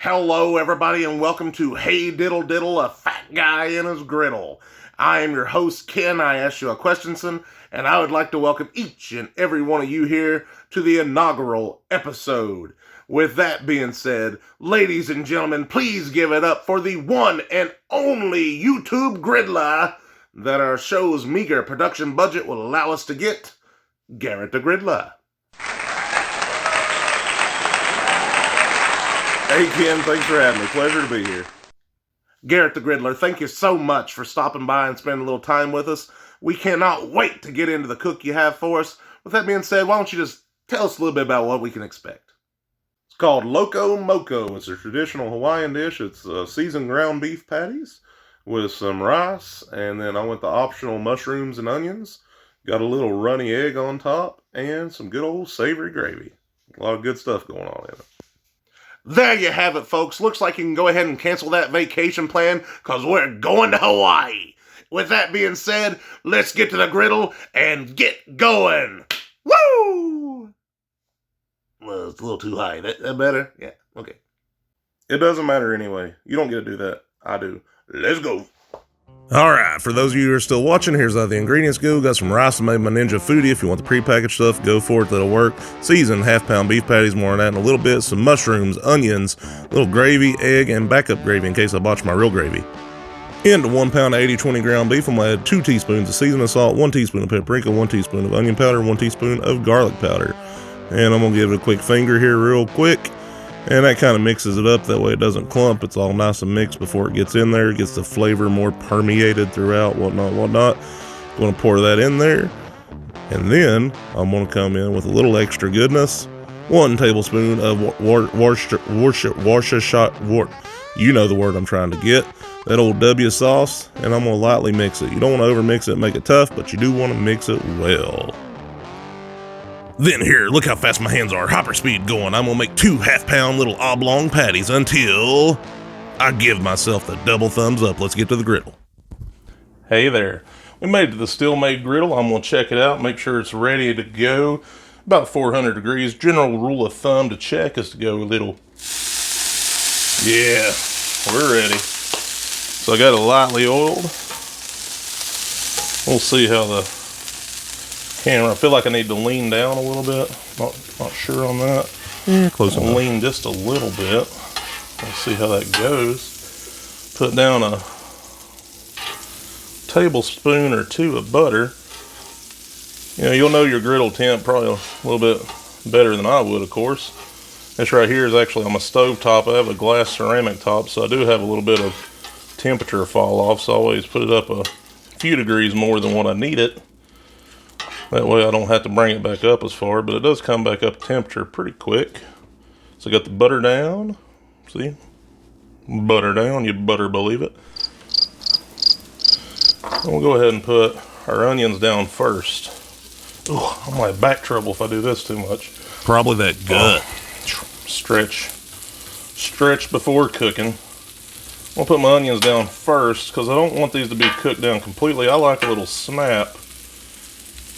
Hello, everybody, and welcome to Hey Diddle Diddle, a fat guy in his griddle. I am your host, Ken. I ask you a questionson, and I would like to welcome each and every one of you here to the inaugural episode. With that being said, ladies and gentlemen, please give it up for the one and only YouTube griddler that our show's meager production budget will allow us to get, Garrett the Griddler. Hey, Ken, thanks for having me. Pleasure to be here. Garrett the Griddler, thank you so much for stopping by and spending a little time with us. We cannot wait to get into the cook you have for us. With that being said, why don't you just tell us a little bit about what we can expect? It's called Loco Moco. It's a traditional Hawaiian dish. It's seasoned ground beef patties with some rice, and then I went the optional mushrooms and onions. Got a little runny egg on top, and some good old savory gravy. A lot of good stuff going on in it. There you have it, folks. Looks like you can go ahead and cancel that vacation plan, because we're going to Hawaii. With that being said, let's get to the griddle and get going. Woo! Well, it's a little too high. That better? Yeah, okay. It doesn't matter anyway. You don't get to do that. I do. Let's go. Alright, for those of you who are still watching, here's how the ingredients go. Got some rice I made my Ninja Foodie. If you want the prepackaged stuff, go for it, that'll work. Seasoned half-pound beef patties, more on that in a little bit. Some mushrooms, onions, little gravy, egg, and backup gravy in case I botch my real gravy. Into 1 pound of 80-20 ground beef, I'm going to add 2 teaspoons of seasoning salt, 1 teaspoon of paprika, 1 teaspoon of onion powder, 1 teaspoon of garlic powder. And I'm going to give it a quick finger here real quick. And that kind of mixes it up, that way it doesn't clump. It's all nice and mixed before it gets in there. It gets the flavor more permeated throughout, whatnot. Going to pour that in there. And then I'm going to come in with a little extra goodness. 1 tablespoon of Worcestershire, you know the word I'm trying to get. That old W sauce. And I'm going to lightly mix it. You don't want to overmix it and make it tough, but you do want to mix it well. Then here, look how fast my hands are. Hyper speed going. I'm gonna make 2 half-pound little oblong patties until I give myself the double thumbs up. Let's get to the griddle. Hey there. We made it to the still-made griddle. I'm gonna check it out, make sure it's ready to go. About 400 degrees. General rule of thumb to check is to go a little. Yeah, we're ready. So I got it lightly oiled. We'll see how the camera. I feel like I need to lean down a little bit. Not sure on that. Yeah, close enough. Lean just a little bit. We'll see how that goes. Put down a tablespoon or 2 of butter. You know, you'll know your griddle temp probably a little bit better than I would, of course. This right here is actually on my stove top. I have a glass ceramic top, so I do have a little bit of temperature fall off, so I always put it up a few degrees more than what I need it. That way I don't have to bring it back up as far, but it does come back up to temperature pretty quick. So I got the butter down. See? Butter down, you better believe it. And we'll go ahead and put our onions down first. Ooh, I might have back trouble if I do this too much. Probably that gut. Stretch before cooking. I'll put my onions down first because I don't want these to be cooked down completely. I like a little snap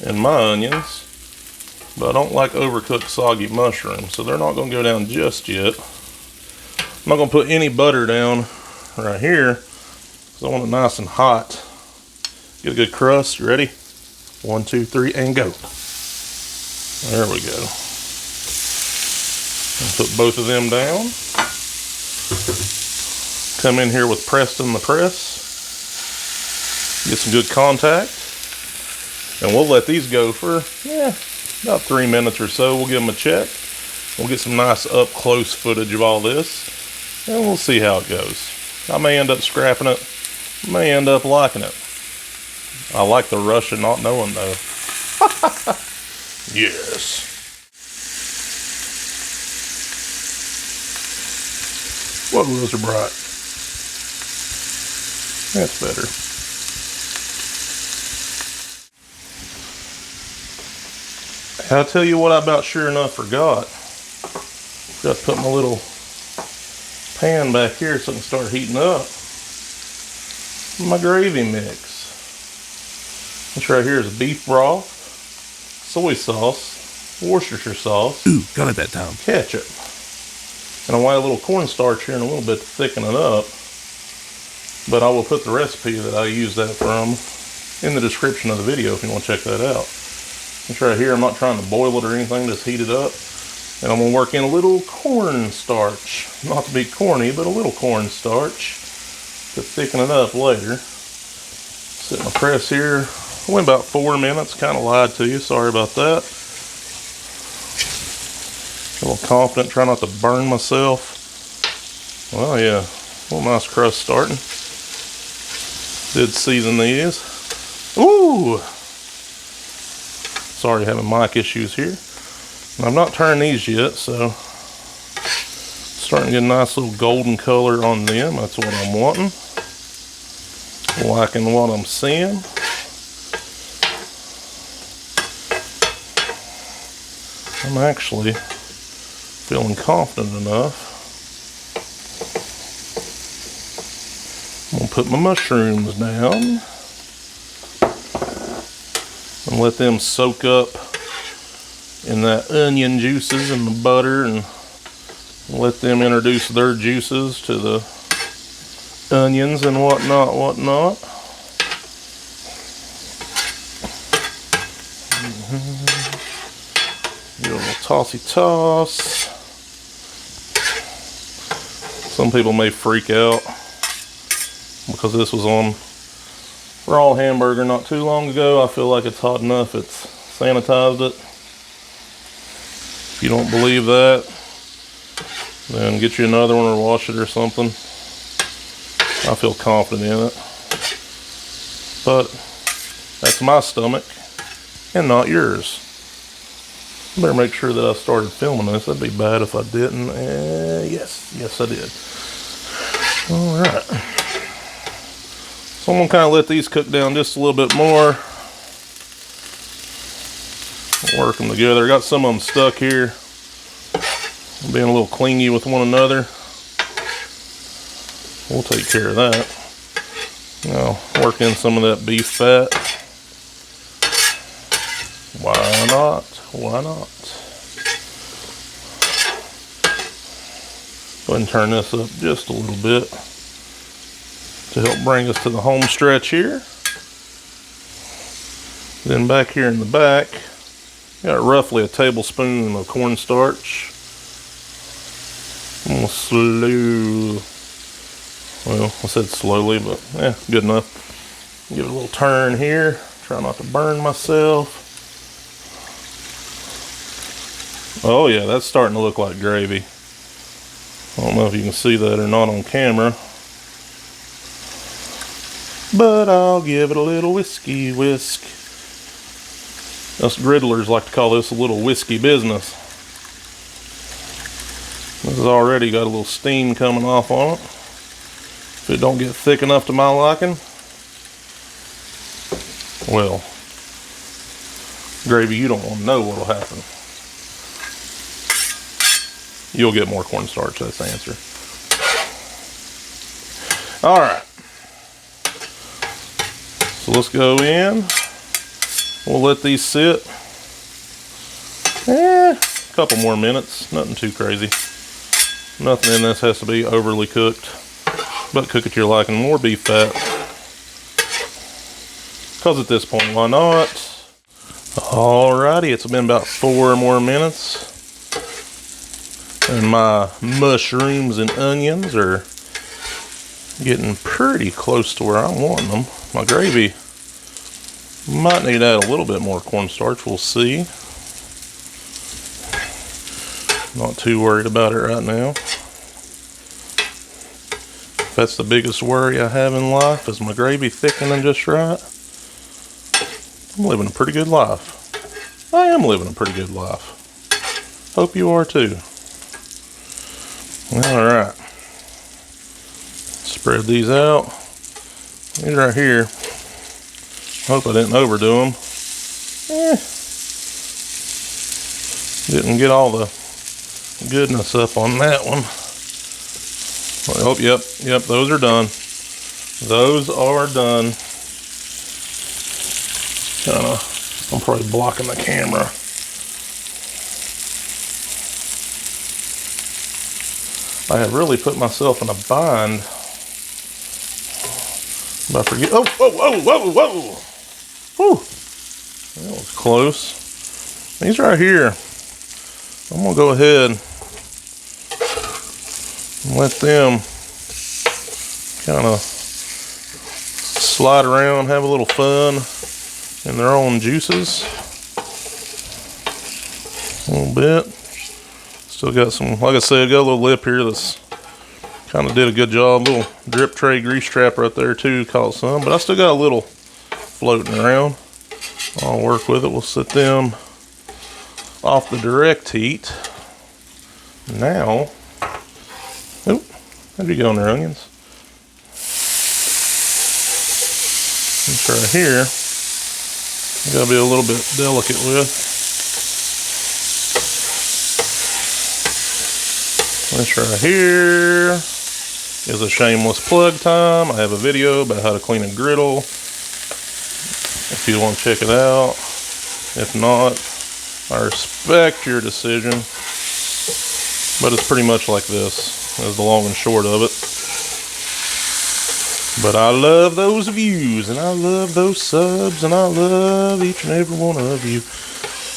in my onions, but I don't like overcooked soggy mushrooms, so they're not going to go down just yet. I'm not going to put any butter down right here because I want it nice and hot. Get a good crust. You ready? 1, 2, 3, and go. There we go. Put both of them down. Come in here with Preston the press. Get some good contact. And we'll let these go for, about 3 minutes or so. We'll give them a check. We'll get some nice up-close footage of all this. And we'll see how it goes. I may end up scrapping it. May end up liking it. I like the rush of not knowing, though. Yes. What was are bright? That's better. I'll tell you what I about sure enough forgot. Got to put my little pan back here so I can start heating up my gravy mix. This right here is beef broth, soy sauce, Worcestershire sauce. Ooh, got it that time. Ketchup. And I'll add a little cornstarch here in a little bit to thicken it up. But I will put the recipe that I use that from in the description of the video if you want to check that out. It's right here. I'm not trying to boil it or anything, just heat it up. And I'm going to work in a little cornstarch. Not to be corny, but a little cornstarch to thicken it up later. Set my press here. I went about 4 minutes. Kind of lied to you. Sorry about that. A little confident. Try not to burn myself. Well, yeah. A little nice crust starting. Did season these. Ooh! Sorry, having mic issues here. And I've not turned these yet, so starting to get a nice little golden color on them. That's what I'm wanting. Liking what I'm seeing. I'm actually feeling confident enough. I'm gonna put my mushrooms down and let them soak up in that onion juices and the butter, and let them introduce their juices to the onions and whatnot. Give it a little tossy toss. Some people may freak out because this was on raw hamburger not too long ago. I feel like it's hot enough, it's sanitized it. If you don't believe that, then get you another one or wash it or something. I feel confident in it. But that's my stomach and not yours. Better make sure that I started filming this. That'd be bad if I didn't. Yes I did. Alright. So I'm going to kind of let these cook down just a little bit more. Work them together. Got some of them stuck here. Being a little clingy with one another. We'll take care of that. Now, work in some of that beef fat. Why not? Why not? Go ahead and turn this up just a little bit to help bring us to the home stretch here. Then back here in the back, got roughly a tablespoon of cornstarch. I'm gonna well, I said slowly, but yeah, good enough. Give it a little turn here. Try not to burn myself. Oh yeah, that's starting to look like gravy. I don't know if you can see that or not on camera, but I'll give it a little whiskey whisk. Us griddlers like to call this a little whiskey business. This has already got a little steam coming off on it. If it don't get thick enough to my liking, well, gravy, you don't want to know what'll happen. You'll get more cornstarch, that's the answer. Alright. So let's go in. We'll let these sit. A couple more minutes. Nothing too crazy. Nothing in this has to be overly cooked. But cook it to your liking. More beef fat. Because at this point, why not? Alrighty, it's been about 4 more minutes. And my mushrooms and onions are getting pretty close to where I want them. My gravy might need to add a little bit more cornstarch. We'll see. Not too worried about it right now. That's the biggest worry I have in life, is my gravy thickening just right. I'm living a pretty good life. I am living a pretty good life. Hope you are too. Alright. Spread these out. These right here. Hope I didn't overdo them. Didn't get all the goodness up on that one. Oh, yep, those are done. Those are done. I'm probably blocking the camera. I have really put myself in a bind by forget. Oh, whoa, whoa, whoa, whoa! Whew, that was close. These right here, I'm gonna go ahead and let them kind of slide around, have a little fun in their own juices. A little bit. Still got some, like I said, got a little lip here that's kind of did a good job. Little drip tray grease trap right there too, caught some, but I still got a little floating around. I'll work with it. We'll set them off the direct heat. Now, oop, how'd you go on there, onions? This right here, I gotta be a little bit delicate with. This right here is a shameless plug time. I have a video about how to clean a griddle. If you want to check it out. If not, I respect your decision. But it's pretty much like this, is the long and short of it. But I love those views, and I love those subs, and I love each and every one of you.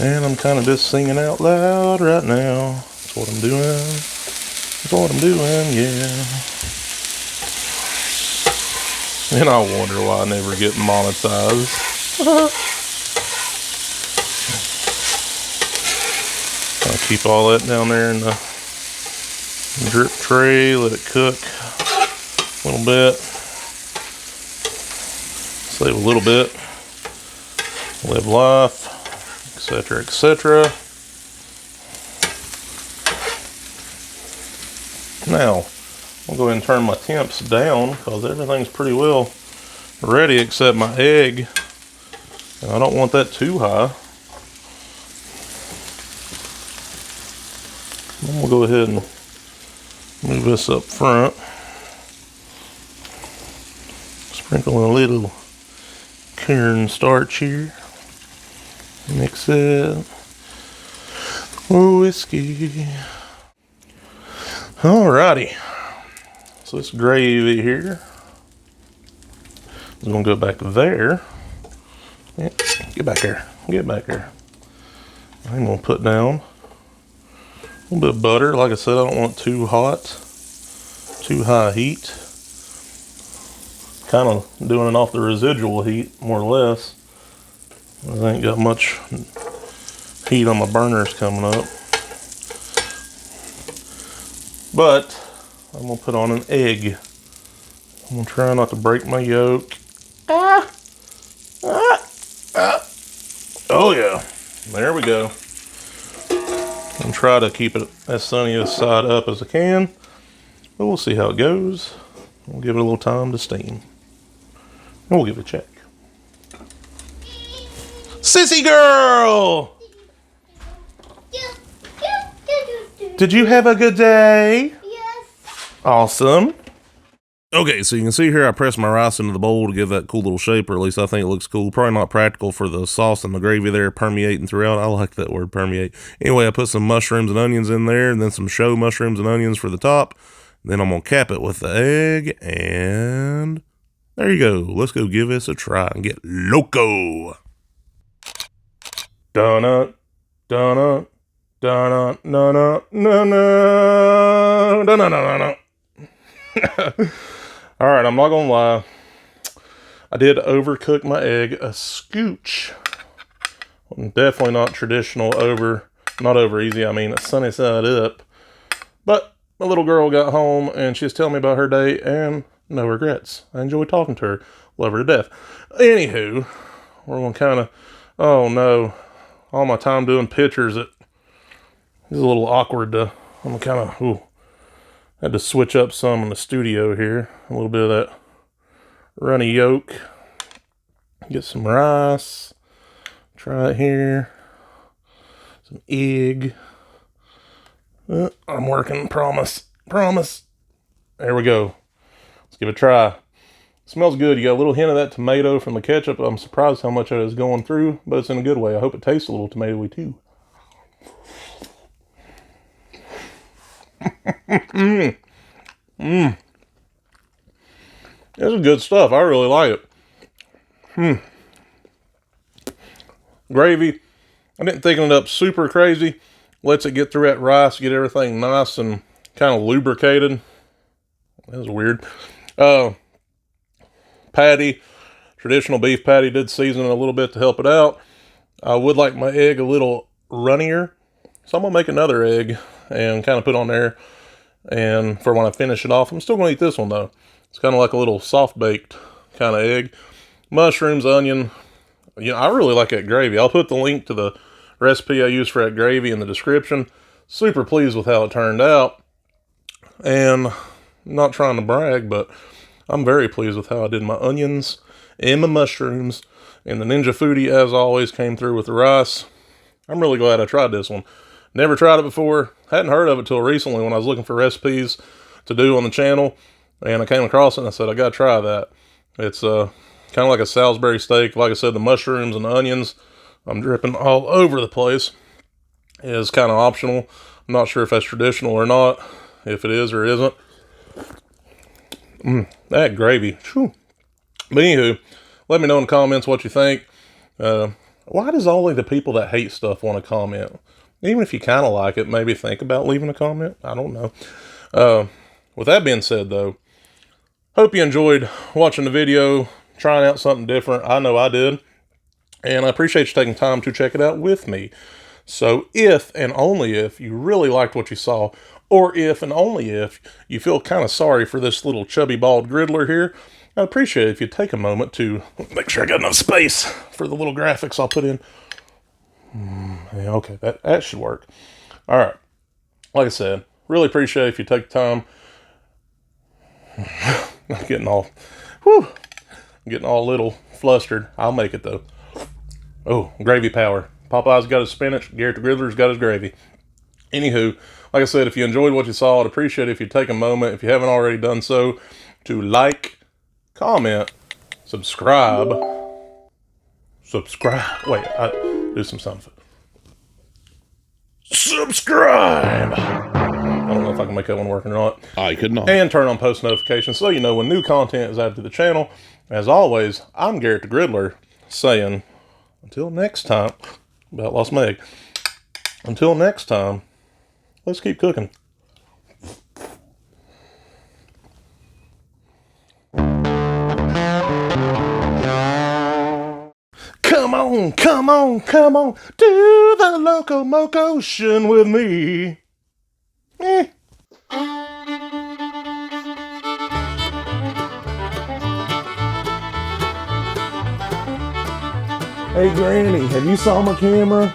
And I'm kind of just singing out loud right now. That's what I'm doing. That's what I'm doing, yeah. And I wonder why I never get monetized. I'll keep all that down there in the drip tray, let it cook a little bit. Save a little bit. Live life, etc., etc. Now, I'll go ahead and turn my temps down because everything's pretty well ready except my egg. And I don't want that too high. I'm going to go ahead and move this up front. Sprinkle a little cornstarch here. Mix it. Whiskey. Alrighty. So this gravy here is going to go back there. Yeah, get back here. Get back here. I'm going to put down a little bit of butter. Like I said, I don't want it too hot, too high heat. Kind of doing it off the residual heat, more or less. I ain't got much heat on my burners coming up. But I'm going to put on an egg. I'm going to try not to break my yolk. Oh yeah, there we go. And try to keep it as sunny side up as I can. But we'll see how it goes. We'll give it a little time to steam. And we'll give it a check. Sissy girl! Did you have a good day? Yes. Awesome. Okay, so you can see here I pressed my rice into the bowl to give that cool little shape, or at least I think it looks cool. Probably not practical for the sauce and the gravy there permeating throughout. I like that word, permeate. Anyway, I put some mushrooms and onions in there, and then some show mushrooms and onions for the top. Then I'm going to cap it with the egg, and there you go. Let's go give this a try and get loco. Donut, donut, donut, donut, donut, donut, donut. All right, I'm not gonna lie. I did overcook my egg a scooch. Definitely not traditional not over easy. I mean, sunny side up. But my little girl got home and she was telling me about her day, and no regrets. I enjoyed talking to her. Love her to death. Anywho, we're gonna kind of, oh no, all my time doing pictures, it's a little awkward to, I'm kind of, ooh. Had to switch up some in the studio here. A little bit of that runny yolk. Get some rice. Try it here. Some egg. I'm working, promise. Promise. There we go. Let's give it a try. Smells good. You got a little hint of that tomato from the ketchup. I'm surprised how much it is going through, but it's in a good way. I hope it tastes a little tomatoey too. This is good stuff. I really like it. Gravy, I didn't thicken it up super crazy. Lets it get through that rice, get everything nice and kind of lubricated. That was weird. Patty, traditional beef patty, did season it a little bit to help it out. I would like my egg a little runnier, so I'm going to make another egg and kind of put on there. And for when I finish it off, I'm still going to eat this one though. It's kind of like a little soft-baked kind of egg. Mushrooms, onion. You know, I really like that gravy. I'll put the link to the recipe I use for that gravy in the description. Super pleased with how it turned out. And I'm not trying to brag, but I'm very pleased with how I did my onions and my mushrooms. And the Ninja Foodie, as always, came through with the rice. I'm really glad I tried this one. Never tried it before. Hadn't heard of it till recently when I was looking for recipes to do on the channel. And I came across it and I said, I gotta try that. It's kind of like a Salisbury steak. Like I said, the mushrooms and the onions, I'm dripping all over the place, is kind of optional. I'm not sure if that's traditional or not, if it is or isn't. That gravy. Whew. But anywho, let me know in the comments what you think. Why does only the people that hate stuff want to comment? Even if you kind of like it, maybe think about leaving a comment. I don't know. With that being said, though, hope you enjoyed watching the video, trying out something different. I know I did. And I appreciate you taking time to check it out with me. So if and only if you really liked what you saw, or if and only if you feel kind of sorry for this little chubby bald griddler here, I'd appreciate it if you'd take a moment to make sure I got enough space for the little graphics I'll put in. Yeah, okay, that should work. All right. Like I said, really appreciate it if you take the time. I'm getting all a little flustered. I'll make it though. Oh, gravy power. Popeye's got his spinach. Garrett the Griddler's got his gravy. Anywho, like I said, if you enjoyed what you saw, I'd appreciate it if you take a moment, if you haven't already done so, to like, comment, subscribe. Wait, I do some sound effects. Subscribe! I don't know if I can make that one work or not. I could not. And turn on post notifications so you know when new content is added to the channel. As always, I'm Garrett the Griddler saying, until next time, about lost my egg. Until next time, let's keep cooking. Come on, come on, come on, do the Loco Moco with me. Hey Granny, have you saw my camera?